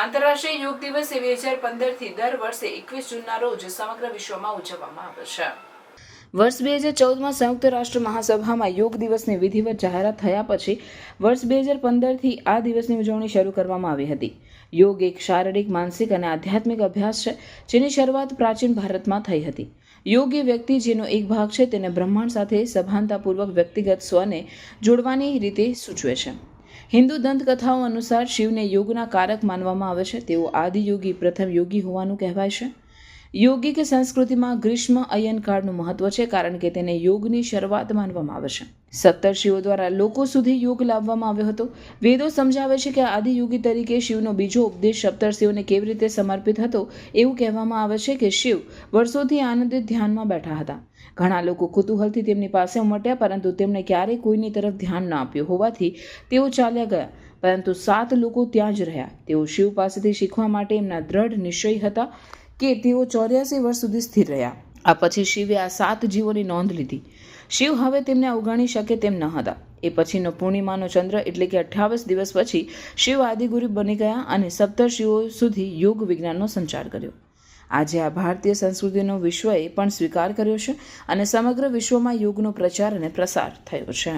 આંતરરાષ્ટ્રીય યોગ દિવસ 2015થી દર વર્ષે 21 જૂનના રોજ સમગ્ર વિશ્વમાં ઉજવવામાં આવે છે. વર્ષ 2014માં સંયુક્ત રાષ્ટ્ર મહાસભામાં યોગ દિવસની વિધિવત જાહેરાત થયા પછી વર્ષ 2015થી આ દિવસની ઉજવણી શરૂ કરવામાં આવી હતી. યોગ એક શારીરિક, માનસિક અને આધ્યાત્મિક અભ્યાસ છે જેની શરૂઆત પ્રાચીન ભારતમાં થઈ હતી. યોગ એ વ્યક્તિ જેનો એક ભાગ છે તેને બ્રહ્માંડ સાથે સભાનતાપૂર્વક વ્યક્તિગત સ્વને જોડવાની રીતે સૂચવે છે. હિન્દુ દંતકથાઓ અનુસાર શિવને યોગના કારક માનવામાં આવે છે. તેઓ આદિયોગી પ્રથમ યોગી હોવાનું કહેવાય છે. યોગિક સંસ્કૃતિમાં ગ્રીષ્મ અયનકાળનું મહત્વ છે કારણ કે તેને યોગની શરૂઆત માનવામાં આવે છે. સપ્તર્ષિઓ દ્વારા લોકો સુધી યોગ લાવવામાં આવ્યો હતો. વેદો સમજાવે છે કે આદિયોગી તરીકે શિવનો બીજો ઉપદેશ સપ્તર્ષિઓને કેવી રીતે સમર્પિત હતો. એવું કહેવામાં આવે છે કે શિવ વર્ષોથી આનંદિત ધ્યાનમાં બેઠા હતા. ઘણા લોકો કુતૂહલથી તેમની પાસે ઉમટ્યા, પરંતુ તેમણે ક્યારેય કોઈની તરફ ધ્યાન ન આપ્યું હોવાથી તેઓ ચાલ્યા ગયા. પરંતુ 7 લોકો ત્યાં જ રહ્યા. તેઓ શિવ પાસેથી શીખવા માટે એમના દ્રઢ નિશ્ચયી હતા કે તેઓ 84 વર્ષ સુધી સ્થિર રહ્યા. આ પછી શિવે આ 7 જીવોની નોંધ લીધી. શિવ હવે તેમને અવગણી શકે તેમ ન હતા. એ પછીનો પૂર્ણિમાનો ચંદ્ર એટલે કે 28 દિવસ પછી શિવ આદિગુરુ બની ગયા અને સપ્તર્ષિઓ સુધી યોગ વિજ્ઞાનનો સંચાર કર્યો. આજે આ ભારતીય સંસ્કૃતિનો વિશ્વએ પણ સ્વીકાર કર્યો છે અને સમગ્ર વિશ્વમાં યોગનો પ્રચાર અને પ્રસાર થયો છે.